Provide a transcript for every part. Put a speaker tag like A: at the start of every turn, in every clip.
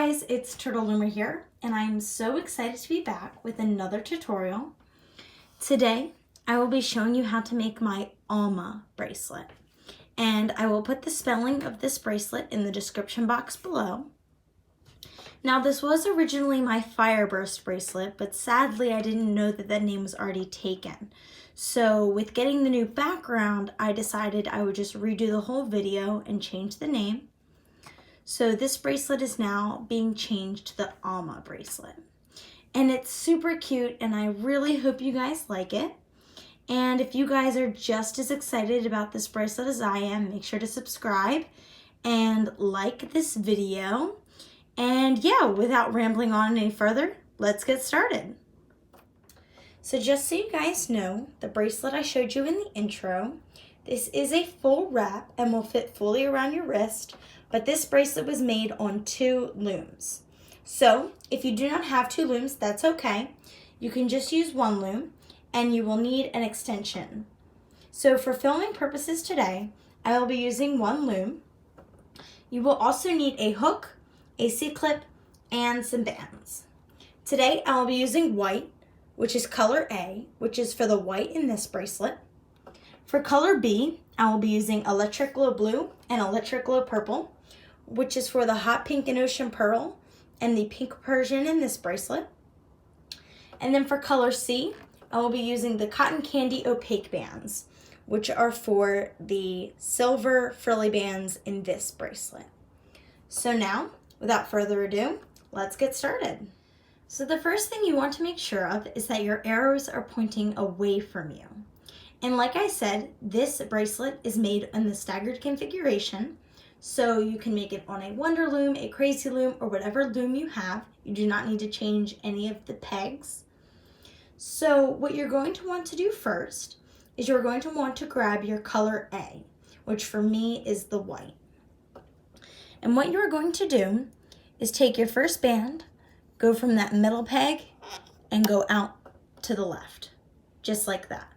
A: guys, it's turtleloomer here, and I'm so excited to be back with another tutorial. Today, I will be showing you how to make my Alma bracelet, and I will put the spelling of this bracelet in the description box below. Now, this was originally my Fireburst bracelet, but sadly, I didn't know that that name was already taken. So with getting the new background, I decided I would just redo the whole video and change the name. So this bracelet is now being changed to the Alma bracelet. And it's super cute, and I really hope you guys like it. And if you guys are just as excited about this bracelet as I am, make sure to subscribe and like this video. And yeah, without rambling on any further, let's get started. So just so you guys know, the bracelet I showed you in the intro, this is a full wrap and will fit fully around your wrist, but this bracelet was made on 2 looms. So if you do not have 2 looms, that's okay. You can just use 1 loom, and you will need an extension. So for filming purposes today, I will be using 1 loom. You will also need a hook, a C-clip, and some bands. Today I will be using white, which is color A, which is for the white in this bracelet. For color B, I will be using electric glow blue and electric glow purple, which is for the hot pink and ocean pearl and the pink Persian in this bracelet. And then for color C, I will be using the cotton candy opaque bands, which are for the silver frilly bands in this bracelet. So now, without further ado, let's get started. So the first thing you want to make sure of is that your arrows are pointing away from you. And like I said, this bracelet is made in the staggered configuration, so you can make it on a Wonder Loom, a Crazy Loom, or whatever loom you have. You do not need to change any of the pegs. So what you're going to want to do first is you're going to want to grab your color A, which for me is the white. And what you're going to do is take your first band, go from that middle peg, and go out to the left, just like that.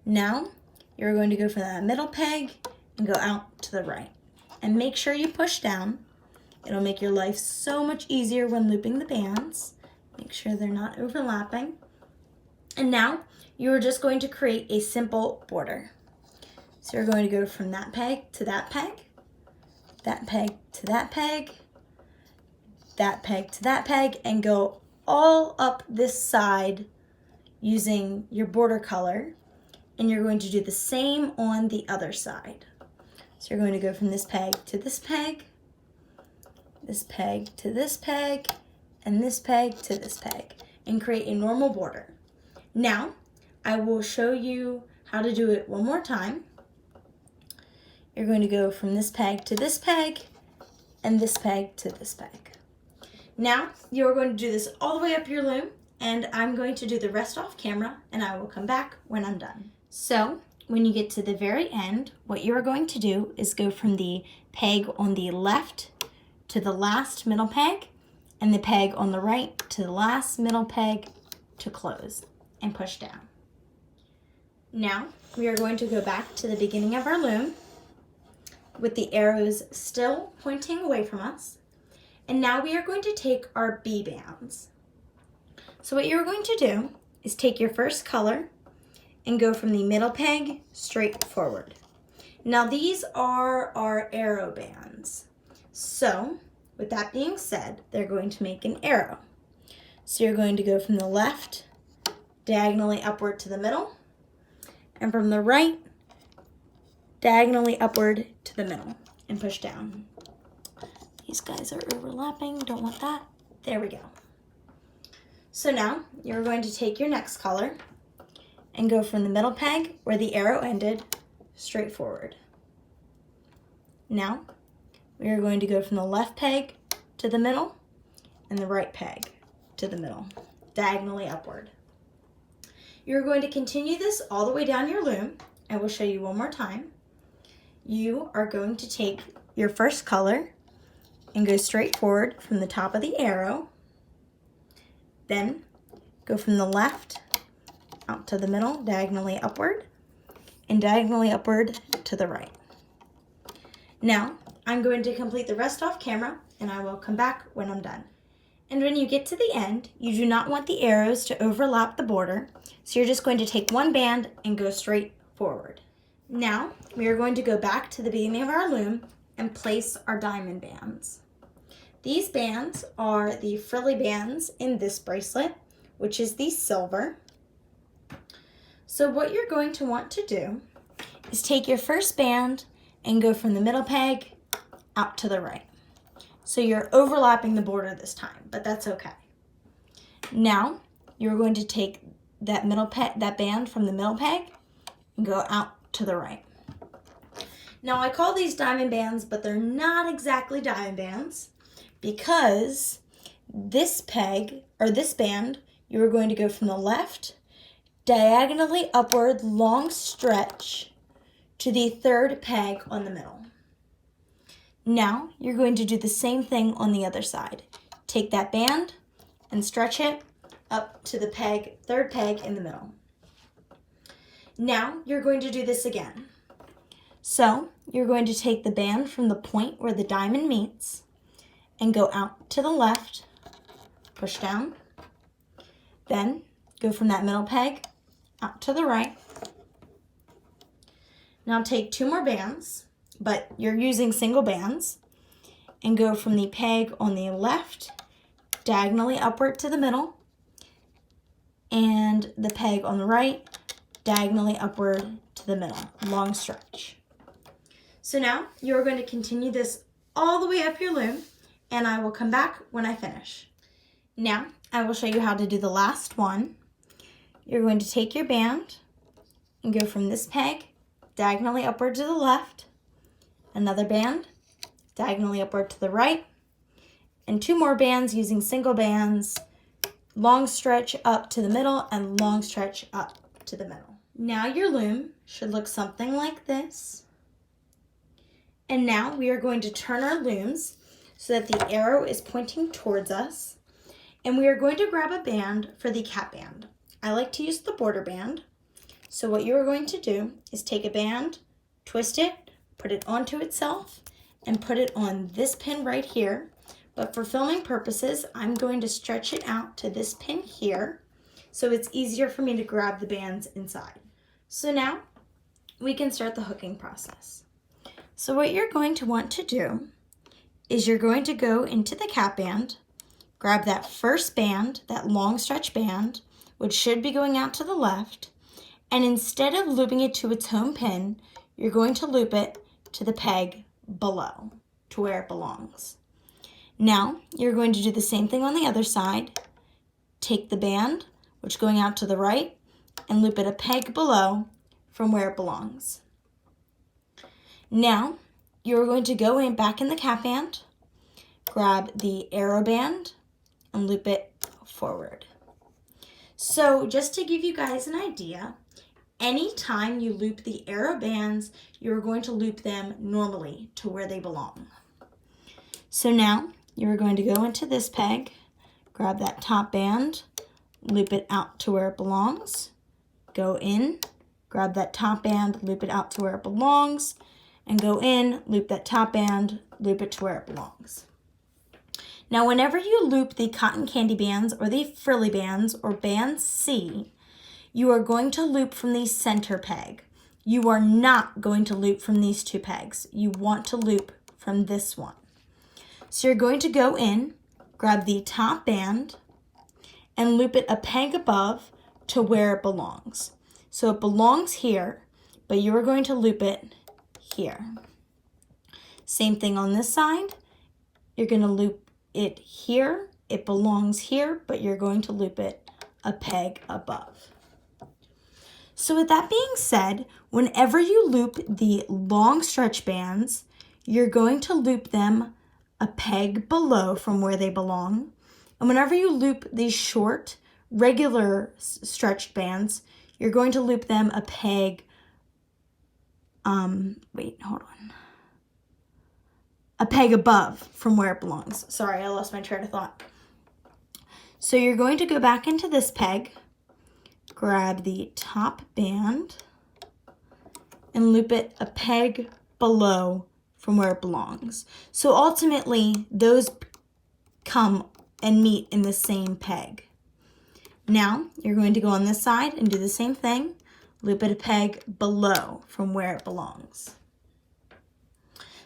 A: Now, you're going to go from that middle peg and go out to the right. And make sure you push down. It'll make your life so much easier when looping the bands. Make sure they're not overlapping. And now, you're just going to create a simple border. So you're going to go from that peg to that peg to that peg, that peg to that peg, and go all up this side using your border color. And you're going to do the same on the other side. So you're going to go from this peg to this peg to this peg, and this peg to this peg, and create a normal border. Now, I will show you how to do it one more time. You're going to go from this peg to this peg, and this peg to this peg. Now, you're going to do this all the way up your loom, and I'm going to do the rest off camera, and I will come back when I'm done. So, when you get to the very end, what you're going to do is go from the peg on the left to the last middle peg, and the peg on the right to the last middle peg to close and push down. Now, we are going to go back to the beginning of our loom with the arrows still pointing away from us. And now we are going to take our B bands. So what you're going to do is take your first color and go from the middle peg straight forward. Now these are our arrow bands. So with that being said, they're going to make an arrow. So you're going to go from the left diagonally upward to the middle, and from the right diagonally upward to the middle, and push down. These guys are overlapping, don't want that. There we go. So now you're going to take your next color and go from the middle peg where the arrow ended straight forward. Now we are going to go from the left peg to the middle and the right peg to the middle, diagonally upward. You're going to continue this all the way down your loom. I will show you one more time. You are going to take your first color and go straight forward from the top of the arrow. Then go from the left out to the middle, diagonally upward, and diagonally upward to the right. Now, I'm going to complete the rest off camera, and I will come back when I'm done. And when you get to the end, you do not want the arrows to overlap the border, so you're just going to take one band and go straight forward. Now, we are going to go back to the beginning of our loom and place our diamond bands. These bands are the frilly bands in this bracelet, which is the silver. So what you're going to want to do is take your first band and go from the middle peg out to the right. So you're overlapping the border this time, but that's okay. Now, you're going to take that band from the middle peg and go out to the right. Now, I call these diamond bands, but they're not exactly diamond bands because this peg, or this band, you're going to go from the left, diagonally upward, long stretch to the third peg on the middle. Now, you're going to do the same thing on the other side. Take that band and stretch it up to the third peg in the middle. Now, you're going to do this again. So, you're going to take the band from the point where the diamond meets and go out to the left, push down, then go from that middle peg out to the right. Now, take two more bands, but you're using single bands, and go from the peg on the left diagonally upward to the middle, and the peg on the right diagonally upward to the middle, long stretch. So now you're going to continue this all the way up your loom, and I will come back when I finish. Now I will show you how to do the last one. You're going to take your band and go from this peg diagonally upward to the left, another band diagonally upward to the right, and two more bands using single bands, long stretch up to the middle and long stretch up to the middle. Now your loom should look something like this. And now we are going to turn our looms so that the arrow is pointing towards us, and we are going to grab a band for the cap band. I like to use the border band. So what you are going to do is take a band, twist it, put it onto itself, and put it on this pin right here. But for filming purposes, I'm going to stretch it out to this pin here so it's easier for me to grab the bands inside. So now we can start the hooking process. So what you're going to want to do is you're going to go into the cap band, grab that first band, that long stretch band, which should be going out to the left, and instead of looping it to its home pin, you're going to loop it to the peg below, to where it belongs. Now, you're going to do the same thing on the other side. Take the band, which is going out to the right, and loop it a peg below from where it belongs. Now, you're going to go back in the cap band, grab the arrow band, and loop it forward. So just to give you guys an idea, anytime you loop the arrow bands, you're going to loop them normally to where they belong. So now you're going to go into this peg, grab that top band, loop it out to where it belongs, go in, grab that top band, loop it out to where it belongs, and go in, loop that top band, loop it to where it belongs. Now, whenever you loop the cotton candy bands or the frilly bands or band C, you are going to loop from the center peg. You are not going to loop from these two pegs. You want to loop from this one. So you're going to go in, grab the top band, and loop it a peg above to where it belongs. So it belongs here, but you are going to loop it here. Same thing on this side. You're going to loop it here. It belongs here, but you're going to loop it a peg above. So with that being said, whenever you loop the long stretch bands, you're going to loop them a peg below from where they belong. And whenever you loop these short, regular stretched bands, you're going to loop them a peg, a peg above from where it belongs. Sorry, I lost my train of thought. So you're going to go back into this peg, grab the top band, and loop it a peg below from where it belongs. So ultimately, those come and meet in the same peg. Now, you're going to go on this side and do the same thing. Loop it a peg below from where it belongs.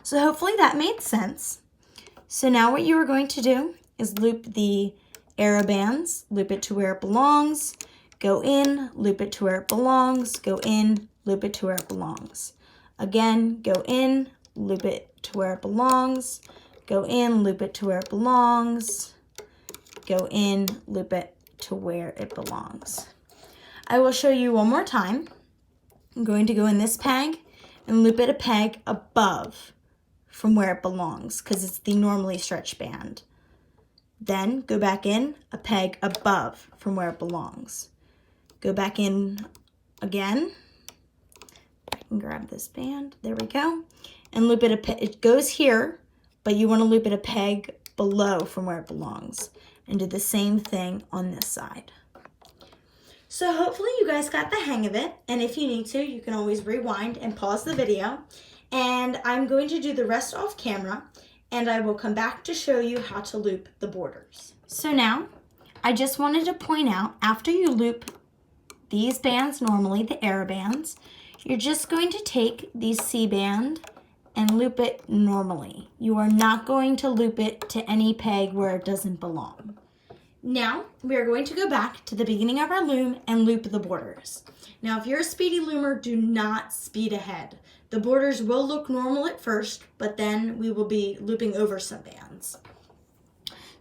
A: So hopefully that made sense. So now what you are going to do is loop the arrow bands, loop it to where it belongs, go in, loop it to where it belongs, go in, loop it to where it belongs. Again, go in, loop it to where it belongs, go in, loop it to where it belongs, go in, loop it to where it belongs. I will show you one more time. I'm going to go in this peg and loop it a peg above from where it belongs because it's the normally stretched band. Then go back in a peg above from where it belongs. Go back in again. I can grab this band. There we go. And loop it it goes here, but you want to loop it a peg below from where it belongs. And do the same thing on this side. So hopefully you guys got the hang of it. And if you need to, you can always rewind and pause the video. And I'm going to do the rest off camera. And I will come back to show you how to loop the borders. So now, I just wanted to point out, after you loop these bands normally, the arrow bands, you're just going to take the C band and loop it normally. You are not going to loop it to any peg where it doesn't belong. Now, we are going to go back to the beginning of our loom and loop the borders. Now, if you're a speedy loomer, do not speed ahead. The borders will look normal at first, but then we will be looping over some bands.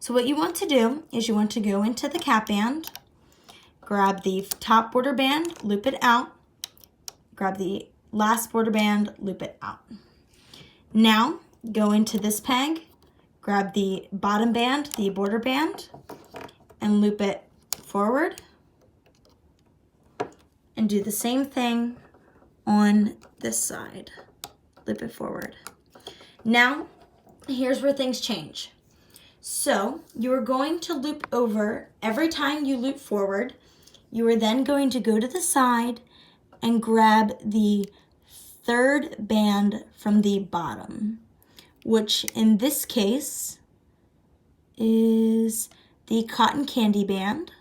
A: So what you want to do is you want to go into the cap band, grab the top border band, loop it out, grab the last border band, loop it out. Now, go into this peg, grab the bottom band, the border band, and loop it forward. And do the same thing on this side. Loop it forward. Now, here's where things change. So, you are going to loop over every time you loop forward. You are then going to go to the side and grab the third band from the bottom, which in this case is the cotton candy band,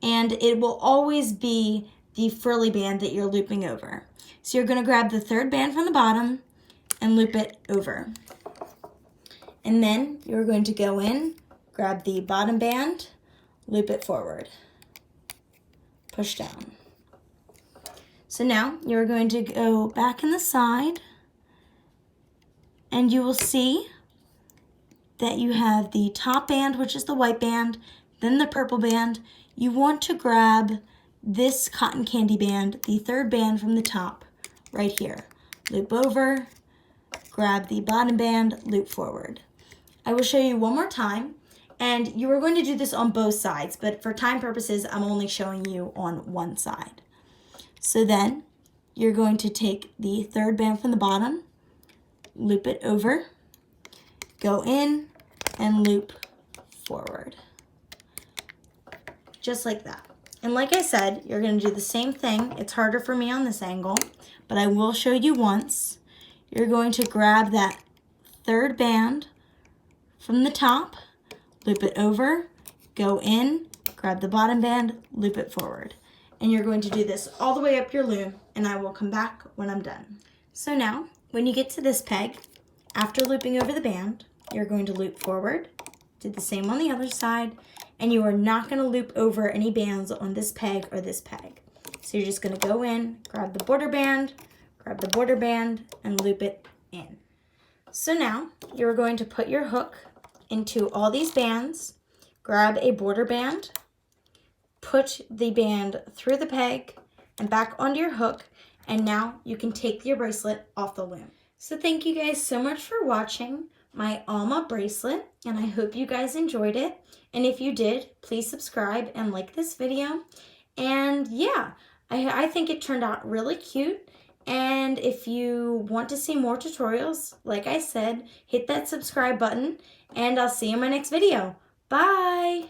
A: and it will always be the frilly band that you're looping over. So you're going to grab the third band from the bottom and loop it over. And then you're going to go in, grab the bottom band, loop it forward, push down. So now you're going to go back in the side, and you will see that you have the top band, which is the white band, then the purple band. You want to grab this cotton candy band, the third band from the top, right here. Loop over, grab the bottom band, loop forward. I will show you one more time, and you are going to do this on both sides, but for time purposes, I'm only showing you on one side. So then, you're going to take the third band from the bottom, loop it over, go in, and loop forward. Just like that. And like I said, you're going to do the same thing. It's harder for me on this angle, but I will show you once. You're going to grab that third band from the top, loop it over, go in, grab the bottom band, loop it forward. And you're going to do this all the way up your loom, and I will come back when I'm done. So now, when you get to this peg, after looping over the band, you're going to loop forward, do the same on the other side, and you are not going to loop over any bands on this peg or this peg. So you're just going to go in, grab the border band, and loop it in. So now you're going to put your hook into all these bands, grab a border band, put the band through the peg and back onto your hook, and now you can take your bracelet off the loom. So thank you guys so much for watching my Alma bracelet, and I hope you guys enjoyed it. And if you did, please subscribe and like this video. And yeah, I think it turned out really cute. And if you want to see more tutorials, like I said, hit that subscribe button, and I'll see you in my next video. Bye!